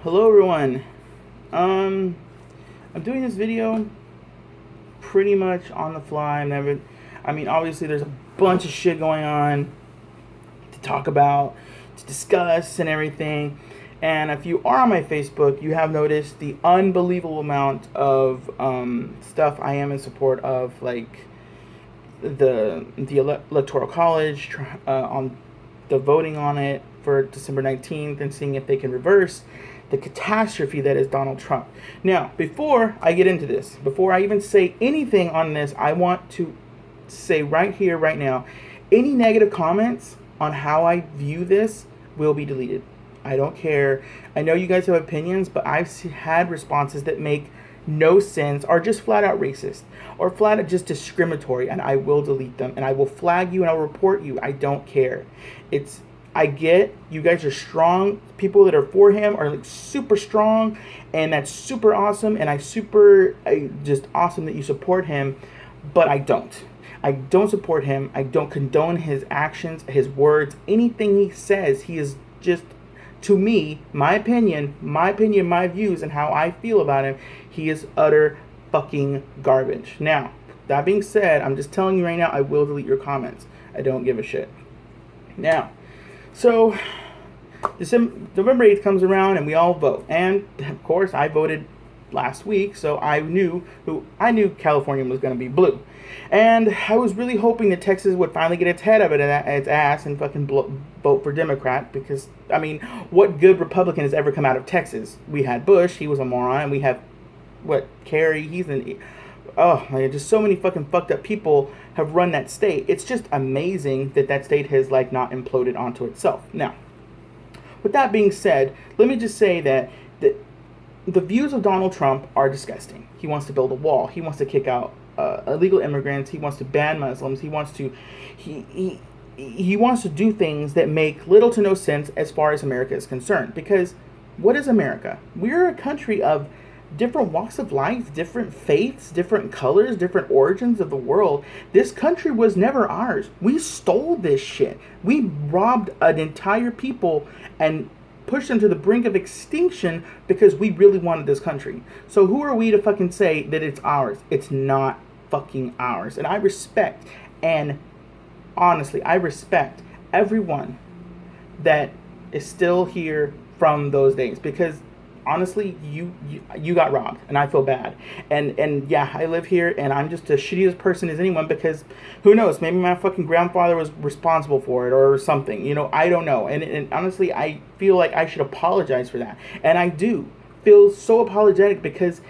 Hello everyone. I'm doing this video pretty much on the fly. Obviously there's a bunch of shit going on to talk about, to discuss and everything. And if you are on my Facebook, you have noticed the unbelievable amount of stuff I am in support of, like the electoral college, on the voting on it for December 19th, and seeing if they can reverse the catastrophe that is Donald Trump. Now, before I get into this, before I even say anything on this, I want to say right here, right now, any negative comments on how I view this will be deleted. I don't care. I know you guys have opinions, but I've had responses that make no sense, are just flat out racist, or flat out just discriminatory, and I will delete them, and I will flag you, and I'll report you. I don't care. I get you guys are strong. People that are for him are like super strong, and that's super awesome, and I just awesome that you support him, but I don't. I don't support him. I don't condone his actions, his words, anything he says. He is just, to me, my views, and how I feel about him, he is utter fucking garbage. Now, that being said, I'm just telling you right now, I will delete your comments. I don't give a shit. Now, so November 8th comes around and we all vote. And of course, I voted last week, so I knew California was going to be blue. And I was really hoping that Texas would finally get its head out of its ass and fucking vote for Democrat, because, I mean, what good Republican has ever come out of Texas? We had Bush, he was a moron, and we have, Kerry, just so many fucking fucked up people have run that state. It's just amazing that state has, not imploded onto itself. Now, with that being said, let me just say that the views of Donald Trump are disgusting. He wants to build a wall. He wants to kick out illegal immigrants. He wants to ban Muslims. He wants to do things that make little to no sense as far as America is concerned. Because what is America? We're a country of different walks of life, different faiths, different colors, different origins of the world. This country was never ours. We stole this shit. We robbed an entire people and pushed them to the brink of extinction because we really wanted this country. So who are we to fucking say that it's ours? It's not fucking ours. And I respect, and honestly, I respect everyone that is still here from those days, because honestly, you got robbed, and I feel bad. And yeah, I live here, and I'm just as shitty as person as anyone, because who knows? Maybe my fucking grandfather was responsible for it or something. I don't know. And honestly, I feel like I should apologize for that, and I do feel so apologetic, because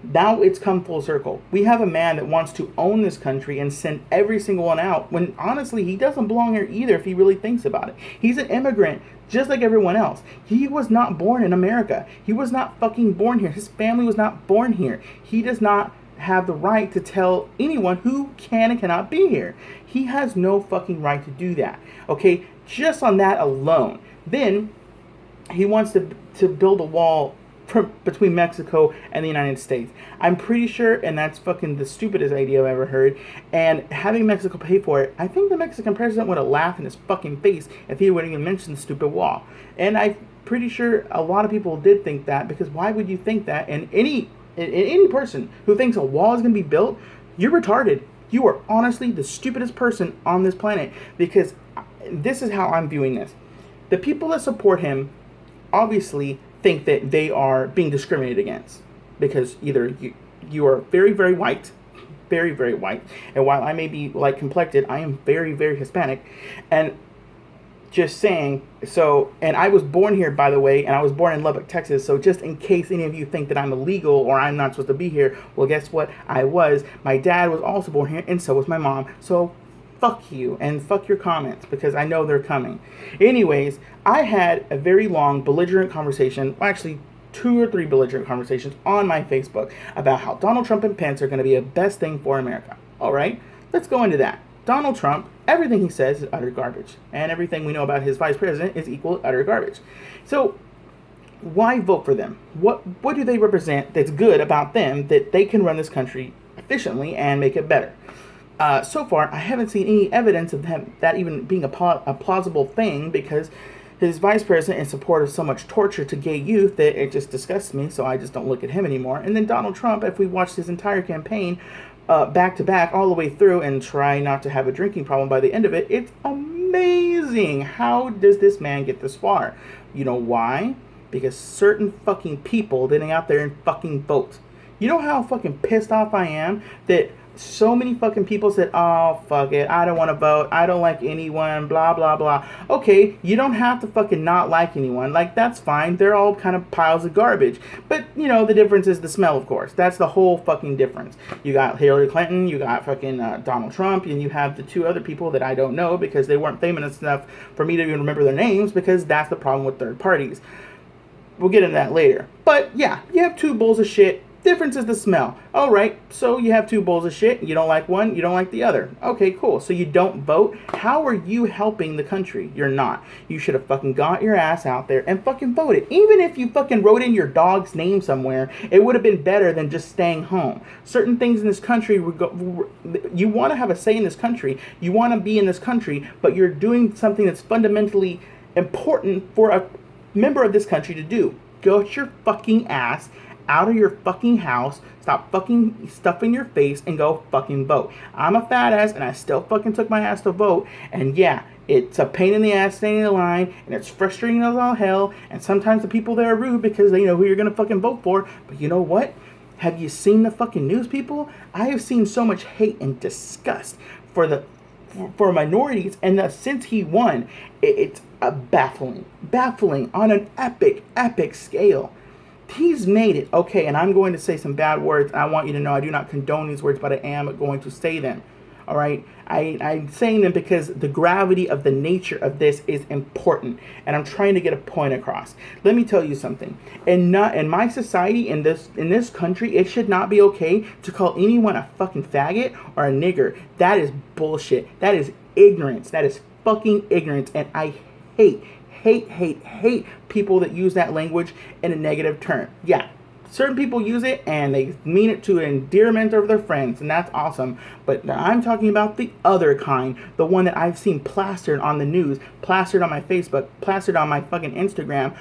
now it's come full circle. We have a man that wants to own this country and send every single one out, when honestly he doesn't belong here either if he really thinks about it. He's an immigrant just like everyone else. He was not born in America. He was not fucking born here. His family was not born here. He does not have the right to tell anyone who can and cannot be here. He has no fucking right to do that. Okay, just on that alone. Then he wants to build a wall between Mexico and the United States. I'm pretty sure, and that's fucking the stupidest idea I've ever heard, and having Mexico pay for it, I think the Mexican president would have laughed in his fucking face if he wouldn't even mention the stupid wall. And I'm pretty sure a lot of people did think that, because why would you think that? And any person who thinks a wall is going to be built, you're retarded. You are honestly the stupidest person on this planet, because this is how I'm viewing this. The people that support him obviously think that they are being discriminated against, because either you are very, very white, very, very white, and while I may be light complected, I am very, very Hispanic. And just saying, so, and I was born here, by the way, and I was born in Lubbock, Texas, so just in case any of you think that I'm illegal or I'm not supposed to be here, well, guess what? I was. My dad was also born here, and so was my mom. So fuck you, and fuck your comments, because I know they're coming. Anyways, I had a very long, belligerent conversation, well, actually 2 or 3 belligerent conversations on my Facebook about how Donald Trump and Pence are going to be the best thing for America. All right, let's go into that. Donald Trump, everything he says is utter garbage, and everything we know about his vice president is equal utter garbage. So why vote for them? What do they represent that's good about them that they can run this country efficiently and make it better? So far, I haven't seen any evidence of that even being a plausible thing, because his vice president in support of so much torture to gay youth that it just disgusts me, so I just don't look at him anymore. And then Donald Trump, if we watched his entire campaign back to back all the way through and try not to have a drinking problem by the end of it, it's amazing. How does this man get this far? You know why? Because certain fucking people didn't out there and fucking vote. You know how fucking pissed off I am that so many fucking people said, oh, fuck it, I don't want to vote, I don't like anyone, blah, blah, blah. Okay, you don't have to fucking not like anyone. Like, that's fine. They're all kind of piles of garbage. But, you know, the difference is the smell, of course. That's the whole fucking difference. You got Hillary Clinton, you got fucking Donald Trump, and you have the two other people that I don't know because they weren't famous enough for me to even remember their names, because that's the problem with third parties. We'll get into that later. But, yeah, you have two bowls of shit. Difference is the smell. All right, so you have two bowls of shit. You don't like one, you don't like the other. Okay, cool. So you don't vote. How are you helping the country? You're not. You should have fucking got your ass out there and fucking voted. Even if you fucking wrote in your dog's name somewhere, it would have been better than just staying home. Certain things in this country, you want to have a say in this country. You want to be in this country, but you're doing something that's fundamentally important for a member of this country to do. Get your fucking ass out of your fucking house, stop fucking stuffing your face, and go fucking vote. I'm a fat ass, and I still fucking took my ass to vote, and yeah, it's a pain in the ass standing in the line, and it's frustrating as all hell, and sometimes the people there are rude because they know who you're gonna fucking vote for, but you know what? Have you seen the fucking news, people? I have seen so much hate and disgust for minorities, and since he won, it's baffling on an epic scale. He's made it. Okay, and I'm going to say some bad words. I want you to know I do not condone these words, but I am going to say them. All right? I'm saying them because the gravity of the nature of this is important, and I'm trying to get a point across. Let me tell you something. In my society, in this country, it should not be okay to call anyone a fucking faggot or a nigger. That is bullshit. That is ignorance. That is fucking ignorance, and I hate people that use that language in a negative term. Yeah, certain people use it and they mean it to endearment of their friends, and that's awesome. But I'm talking about the other kind, the one that I've seen plastered on the news, plastered on my Facebook, plastered on my fucking Instagram.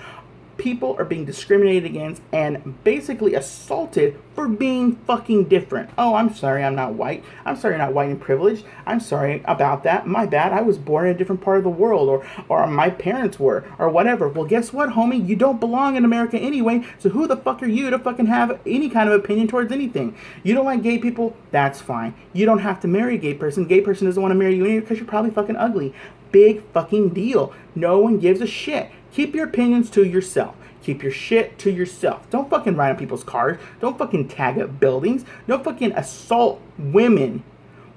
People are being discriminated against and basically assaulted for being fucking different. Oh, I'm sorry I'm not white. I'm sorry you're not white and privileged. I'm sorry about that. My bad. I was born in a different part of the world, or my parents were, or whatever. Well, guess what, homie? You don't belong in America anyway, so who the fuck are you to fucking have any kind of opinion towards anything? You don't like gay people? That's fine. You don't have to marry a gay person. Gay person doesn't want to marry you anyway because you're probably fucking ugly. Big fucking deal. No one gives a shit. Keep your opinions to yourself. Keep your shit to yourself. Don't fucking ride on people's cars. Don't fucking tag up buildings. Don't fucking assault women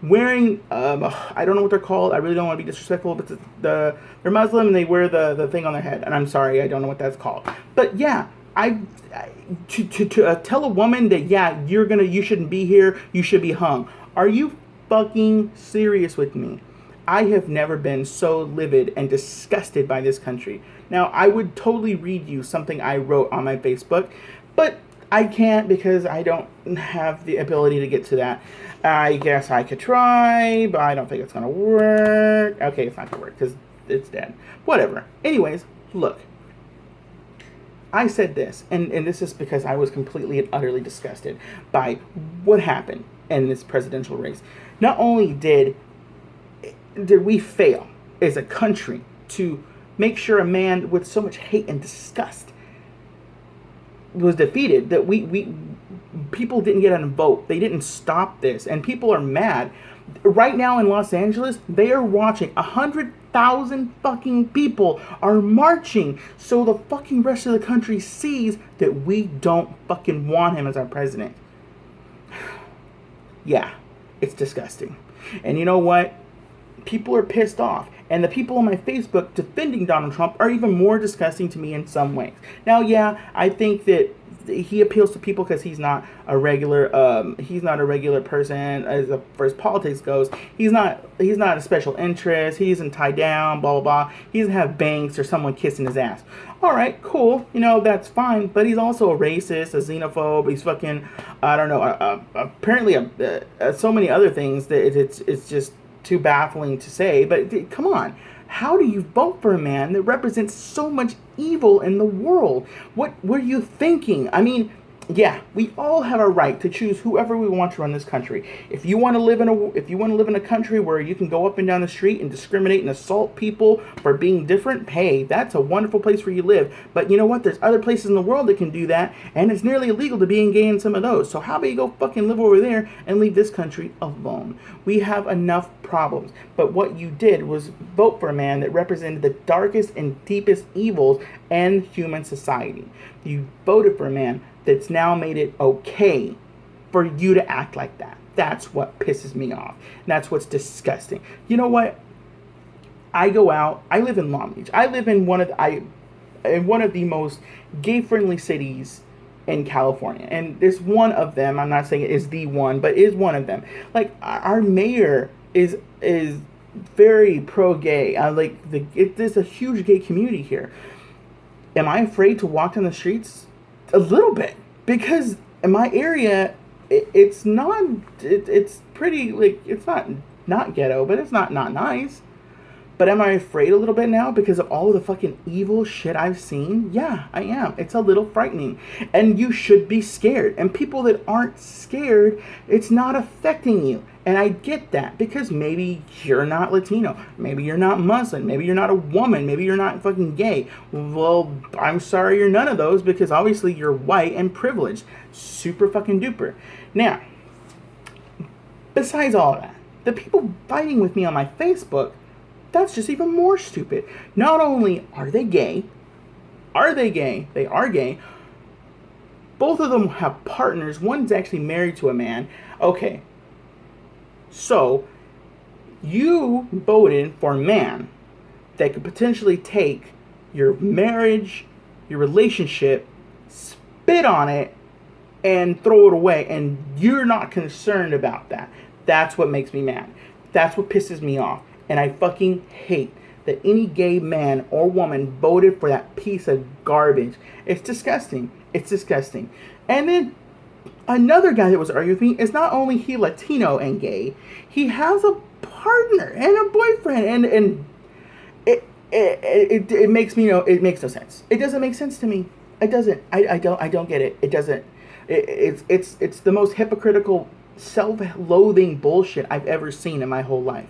wearing, I don't know what they're called. I really don't want to be disrespectful, but they're Muslim and they wear the thing on their head. And I'm sorry, I don't know what that's called. But yeah, to tell a woman that, yeah, you shouldn't be here, you should be hung. Are you fucking serious with me? I have never been so livid and disgusted by this country. Now, I would totally read you something I wrote on my Facebook, but I can't because I don't have the ability to get to that. I guess I could try, but I don't think it's going to work. Okay, it's not going to work because it's dead. Whatever. Anyways, look. I said this, and this is because I was completely and utterly disgusted by what happened in this presidential race. Not only did we fail as a country to make sure a man with so much hate and disgust was defeated, that people didn't get out and vote. They didn't stop this, and people are mad. Right now in Los Angeles, they are watching 100,000 fucking people are marching so the fucking rest of the country sees that we don't fucking want him as our president. Yeah, it's disgusting. And you know what? People are pissed off, and the people on my Facebook defending Donald Trump are even more disgusting to me in some ways. Now, yeah, I think that he appeals to people because he's not a regular person as far as politics goes. He's not a special interest. He isn't tied down, blah blah blah. He doesn't have banks or someone kissing his ass. All right, cool, that's fine. But he's also a racist, a xenophobe. He's fucking, I don't know, apparently so many other things that it's just too baffling to say. But come on, How do you vote for a man that represents so much evil in the world? What were you thinking? I mean, yeah, we all have a right to choose whoever we want to run this country. If you want to live in a country where you can go up and down the street and discriminate and assault people for being different, hey, that's a wonderful place where you live. But you know what? There's other places in the world that can do that, and it's nearly illegal to be gay in some of those. So how about you go fucking live over there and leave this country alone? We have enough problems. But what you did was vote for a man that represented the darkest and deepest evils in human society. You voted for a man that's now made it okay for you to act like that. That's what pisses me off. That's what's disgusting. You know what? I go out. I live in Long Beach. I live in one of the most gay-friendly cities in California, and there's one of them. I'm not saying it is the one, but is one of them. Like our mayor is very pro-gay. There's a huge gay community here. Am I afraid to walk down the streets? A little bit, because in my area, it's pretty, like, it's not ghetto, but it's not nice. But am I afraid a little bit now because of all of the fucking evil shit I've seen? Yeah, I am. It's a little frightening. And you should be scared. And people that aren't scared, it's not affecting you. And I get that, because maybe you're not Latino. Maybe you're not Muslim. Maybe you're not a woman. Maybe you're not fucking gay. Well, I'm sorry you're none of those, because obviously you're white and privileged. Super fucking duper. Now, besides all of that, the people fighting with me on my Facebook, that's just even more stupid. Not only are they gay, they are gay. Both of them have partners. One's actually married to a man. Okay. So, you voted for a man that could potentially take your marriage, your relationship, spit on it, and throw it away. And you're not concerned about that. That's what makes me mad. That's what pisses me off. And I fucking hate that any gay man or woman voted for that piece of garbage. It's disgusting. It's disgusting. And then another guy that was arguing with me is not only he Latino and gay, he has a partner and a boyfriend, and it makes me know it makes no sense. It doesn't make sense to me. It doesn't. I don't get it. It doesn't. It's the most hypocritical, self-loathing bullshit I've ever seen in my whole life.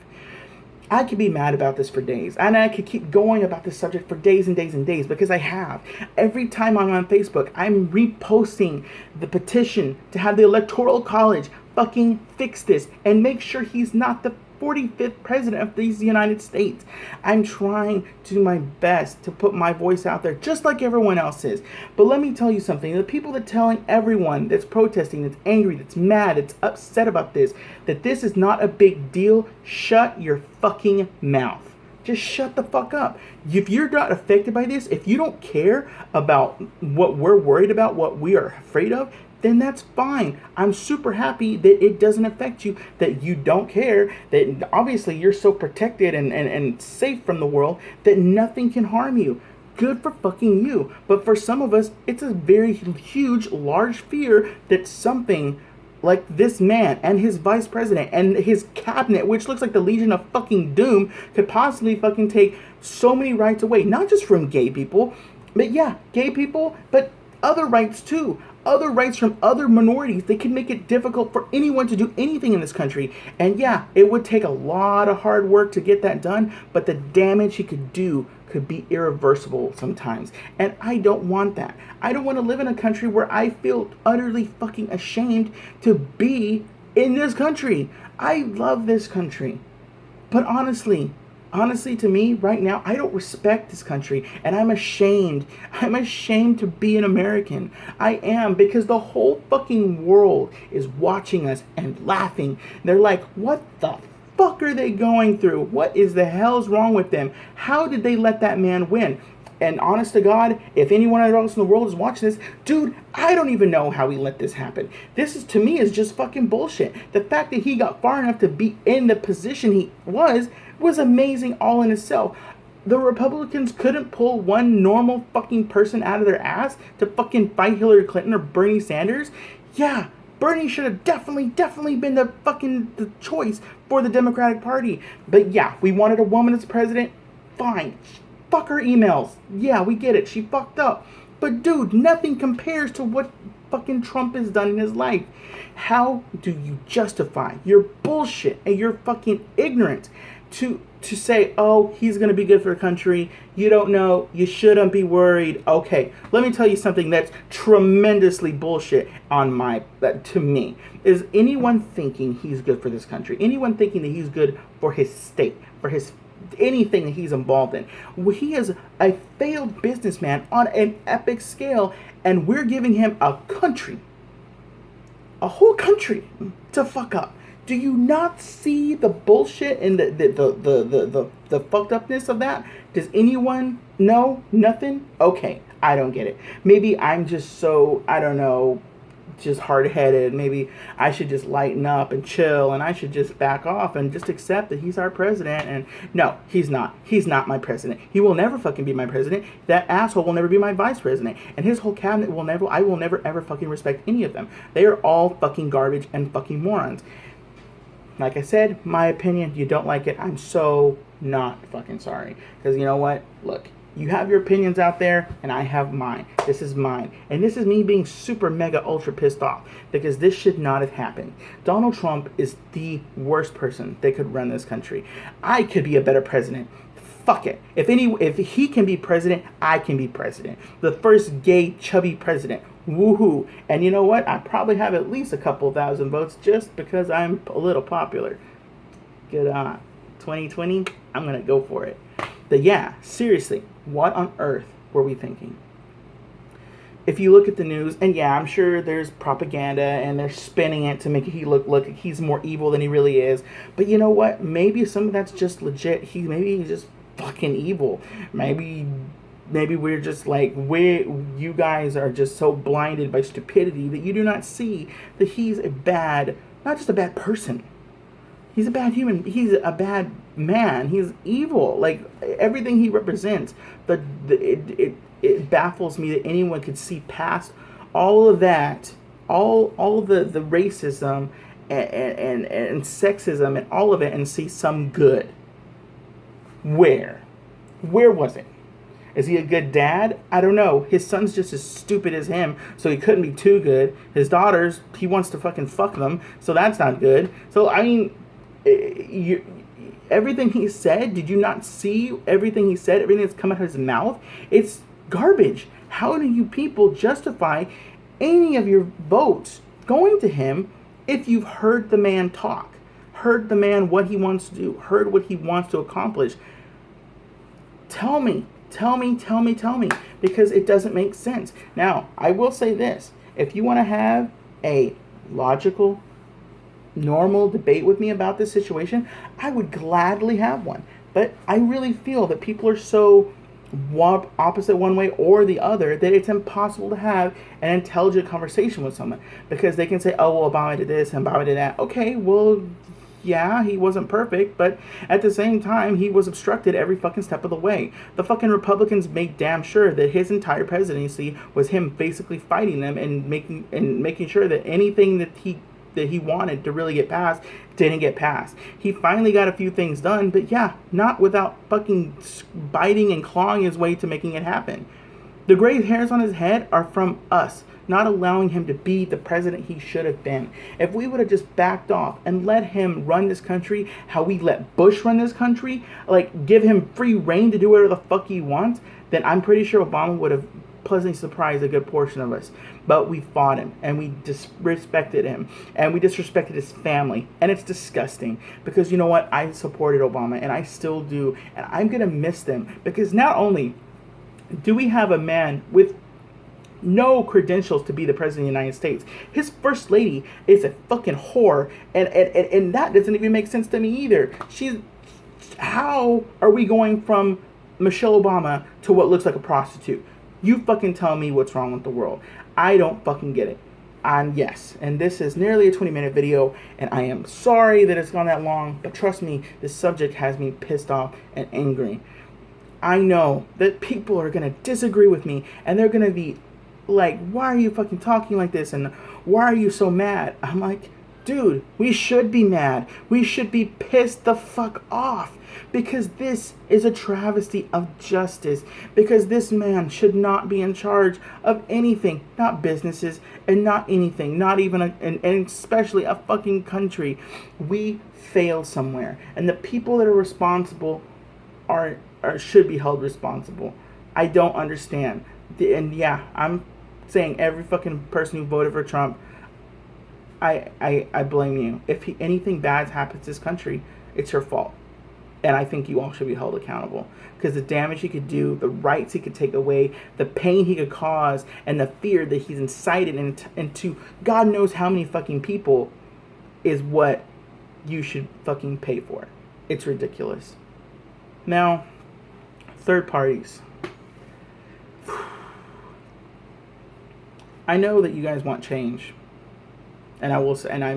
I could be mad about this for days, and I could keep going about this subject for days and days and days, because I have. Every time I'm on Facebook, I'm reposting the petition to have the Electoral College fucking fix this and make sure he's not the 45th president of these United States. I'm trying to do my best to put my voice out there, just like everyone else is. But let me tell you something. The people that telling everyone that's protesting, that's angry, that's mad, that's upset about this, that this is not a big deal, shut your fucking mouth. Just shut the fuck up. If you're not affected by this, if you don't care about what we're worried about, what we are afraid of, then that's fine. I'm super happy that it doesn't affect you, that you don't care, that obviously you're so protected and safe from the world that nothing can harm you. Good for fucking you. But for some of us, it's a very huge, large fear that something like this man and his vice president and his cabinet, which looks like the Legion of fucking Doom, could possibly fucking take so many rights away. Not just from gay people, but yeah, gay people, but other rights too. Other rights from other minorities. They can make it difficult for anyone to do anything in this country. And yeah, it would take a lot of hard work to get that done, but the damage he could do could be irreversible sometimes. And I don't want that. I don't want to live in a country where I feel utterly fucking ashamed to be in this country. I love this country. But honestly, to me, right now, I don't respect this country, and I'm ashamed. I'm ashamed to be an American. I am, because the whole fucking world is watching us and laughing. They're like, what the fuck are they going through? What is the hell's wrong with them? How did they let that man win? And honest to God, if anyone else in the world is watching this, dude, I don't even know how he let this happen. This is, to me, is just fucking bullshit. The fact that he got far enough to be in the position he was amazing all in itself. The Republicans couldn't pull one normal fucking person out of their ass to fucking fight Hillary Clinton or Bernie Sanders. Yeah, Bernie should have definitely been the choice for the Democratic Party. But yeah, we wanted a woman as president. Fine. Fuck her emails. Yeah, we get it. She fucked up. But dude, nothing compares to what fucking Trump has done in his life. How do you justify your bullshit and your fucking ignorance to say, oh, he's going to be good for the country? You don't know. You shouldn't be worried. Okay, let me tell you something that's tremendously bullshit to me. Is anyone thinking he's good for this country? Anyone thinking that he's good for his state, for his anything that he's involved in? He is a failed businessman on an epic scale, and we're giving him a whole country to fuck up. Do you not see the bullshit and the fucked upness of that? Does anyone know? Nothing? Okay, I don't get it. Maybe I'm just so, I don't know, just hard-headed. Maybe I should just lighten up and chill, and I should just back off and just accept that he's our president. And no, he's not. He's not my president. He will never fucking be my president. That asshole will never be my vice president. And his whole cabinet I will never ever fucking respect any of them. They are all fucking garbage and fucking morons. Like I said, my opinion, you don't like it, I'm so not fucking sorry. Because you know what? Look, you have your opinions out there, and I have mine. This is mine. And this is me being super mega ultra pissed off, because this should not have happened. Donald Trump is the worst person that could run this country. I could be a better president. Fuck it. If he can be president, I can be president. The first gay, chubby president. Woohoo. And you know what? I probably have at least a couple thousand votes just because I'm a little popular. Good on. 2020, I'm going to go for it. But yeah, seriously, what on earth were we thinking? If you look at the news, and yeah, I'm sure there's propaganda and they're spinning it to make he look like he's more evil than he really is. But you know what? Maybe some of that's just legit. Maybe he's just fucking evil. Maybe we're just like, you guys are just so blinded by stupidity that you do not see that he's not just a bad person. He's a bad human. He's a bad man. He's evil. Like, everything he represents. It baffles me that anyone could see past all of that, all the racism and sexism and all of it, and see some good. Where was it? Is he a good dad? I don't know. His son's just as stupid as him, so he couldn't be too good. His daughters, he wants to fucking fuck them, so that's not good. So, I mean, everything he said, did you not see everything he said? Everything that's come out of his mouth? It's garbage. How do you people justify any of your votes going to him if you've heard the man talk? Heard the man, what he wants to do, heard what he wants to accomplish? Tell me, because it doesn't make sense. Now, I will say this. If you want to have a logical, normal debate with me about this situation, I would gladly have one. But I really feel that people are so opposite one way or the other that it's impossible to have an intelligent conversation with someone, because they can say, oh, well, Obama did this and Obama did that. Okay, well, yeah, he wasn't perfect, but at the same time, he was obstructed every fucking step of the way. The fucking Republicans made damn sure that his entire presidency was him basically fighting them and making sure that anything that he wanted to really get passed didn't get passed. He finally got a few things done, but yeah, not without fucking biting and clawing his way to making it happen. The gray hairs on his head are from us not allowing him to be the president he should have been. If we would have just backed off and let him run this country how we let Bush run this country, like give him free reign to do whatever the fuck he wants, then I'm pretty sure Obama would have pleasantly surprised a good portion of us. But we fought him, and we disrespected him, and we disrespected his family, and it's disgusting, because you know what, I supported Obama, and I still do, and I'm gonna miss them, because not only do we have a man with no credentials to be the president of the United States, his first lady is a fucking whore, and that doesn't even make sense to me either. How are we going from Michelle Obama to what looks like a prostitute? You fucking tell me what's wrong with the world. I don't fucking get it. And yes, and this is nearly a 20-minute video, and I am sorry that it's gone that long, but trust me, this subject has me pissed off and angry. I know that people are going to disagree with me, and they're going to be like, why are you fucking talking like this, and why are you so mad? I'm like, Dude, we should be mad. We should be pissed the fuck off. Because this is a travesty of justice. Because this man should not be in charge of anything. Not businesses and not anything. Not even, and especially a fucking country. We failed somewhere. And the people that are responsible are should be held responsible. I don't understand. And yeah, I'm saying every fucking person who voted for Trump, I blame you. If anything bad happens to this country, it's your fault. And I think you all should be held accountable. Because the damage he could do, the rights he could take away, the pain he could cause, and the fear that he's incited into God knows how many fucking people is what you should fucking pay for. It's ridiculous. Now, third parties. I know that you guys want change. And I will say, and I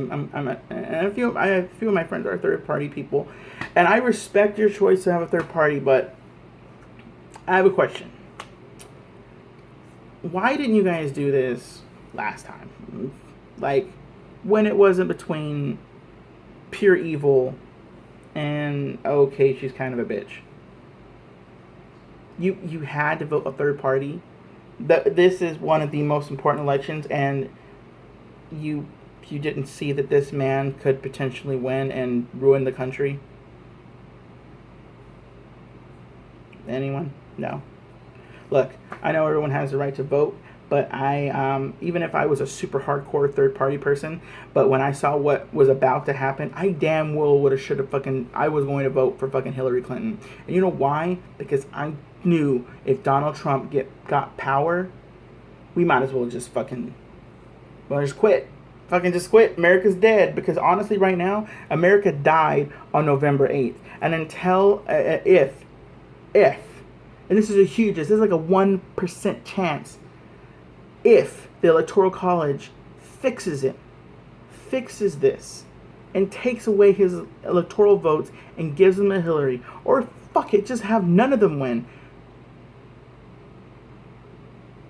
have a few of my friends are third party people, and I respect your choice to have a third party, but I have a question. Why didn't you guys do this last time? Like, when it wasn't between pure evil and, okay, she's kind of a bitch. You had to vote a third party. This is one of the most important elections, and you didn't see that this man could potentially win and ruin the country? Anyone? No. Look, I know everyone has the right to vote, but I, even if I was a super hardcore third party person, but when I saw what was about to happen, I damn well I was going to vote for fucking Hillary Clinton. And you know why? Because I knew if Donald Trump got power, we might as well just quit. Fucking just quit. America's dead. Because honestly, right now, America died on November 8th. And until, if, and this is like a 1% chance, if the Electoral College fixes this, and takes away his electoral votes and gives them to Hillary, or fuck it, just have none of them win,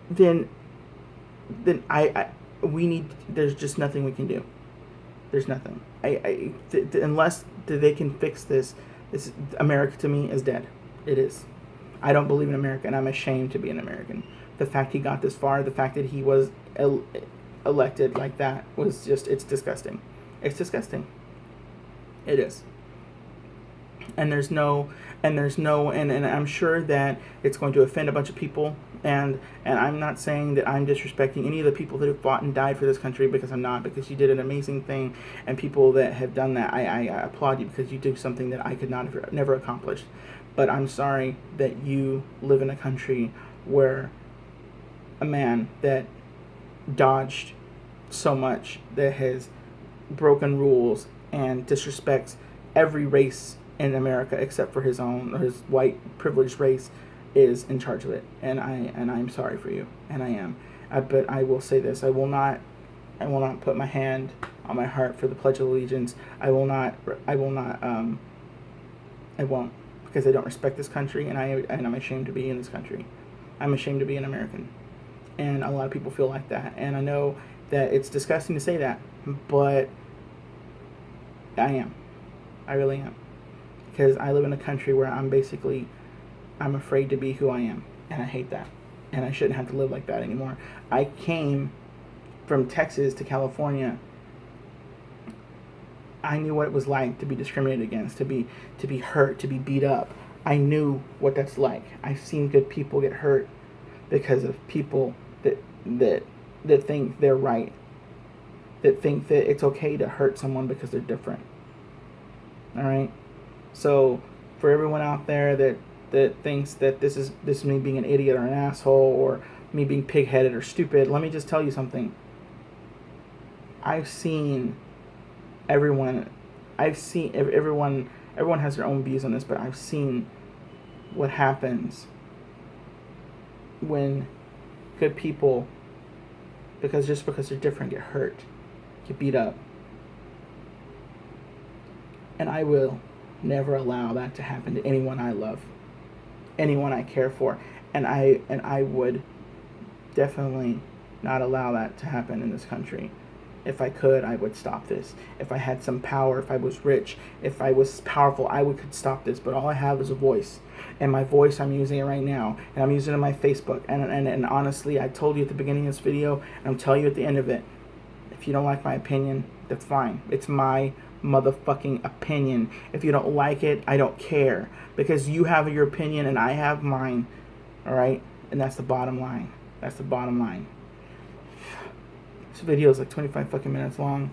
then there's just nothing we can do. There's nothing. Unless they can fix this, America to me is dead. It is. I don't believe in America, and I'm ashamed to be an American. The fact he got this far, the fact that he was elected like that was just, it's disgusting. It's disgusting. It is. And I'm sure that it's going to offend a bunch of people, and I'm not saying that I'm disrespecting any of the people that have fought and died for this country, because I'm not, because you did an amazing thing, and people that have done that, I applaud you, because you do something that I could never accomplish. But I'm sorry that you live in a country where a man that dodged so much, that has broken rules and disrespects every race in America except for his own, or his white privileged race, is in charge of it. And I'm sorry for you, and I am. But I will say this: I will not put my hand on my heart for the Pledge of Allegiance. I won't, because I don't respect this country, and I'm ashamed to be in this country. I'm ashamed to be an American, and a lot of people feel like that. And I know that it's disgusting to say that, but I am. I really am. Because I live in a country where I'm afraid to be who I am. And I hate that. And I shouldn't have to live like that anymore. I came from Texas to California. I knew what it was like to be discriminated against, to be hurt, to be beat up. I knew what that's like. I've seen good people get hurt because of people that think they're right, that think that it's okay to hurt someone because they're different. All right? So for everyone out there that thinks that this is me being an idiot or an asshole, or me being pig-headed or stupid, let me just tell you something. Everyone has their own views on this, but I've seen what happens when good people, because they're different, get hurt, get beat up. And I will never allow that to happen to anyone I love, anyone I care for, and I would definitely not allow that to happen in this country. If I could, I would stop this. If I had some power, if I was rich, if I was powerful, could stop this. But all I have is a voice. And my voice, I'm using it right now. And I'm using it on my Facebook. And honestly, I told you at the beginning of this video, and I'm telling you at the end of it, if you don't like my opinion, that's fine. It's my motherfucking opinion. If you don't like it, I don't care. Because you have your opinion and I have mine. Alright? And that's the bottom line. That's the bottom line. This video is like 25 fucking minutes long.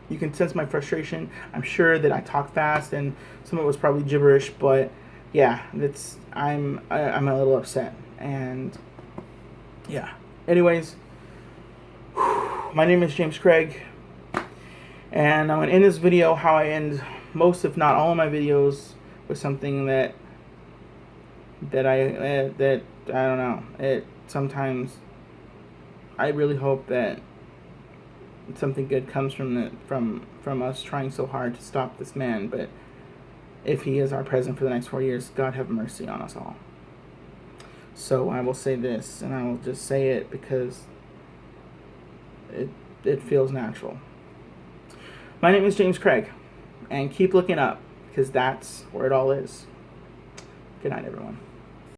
You can sense my frustration. I'm sure that I talk fast and some of it was probably gibberish, but yeah, I'm a little upset. And yeah. Anyways, my name is James Craig, and I'm going to end this video how I end most, if not all of my videos, with something that I don't know. It sometimes I really hope that something good comes from us trying so hard to stop this man. But if he is our president for the next 4 years, God have mercy on us all. So I will say this, and I will just say it because it feels natural. My name is James Craig, and keep looking up, because that's where it all is. Good night, everyone.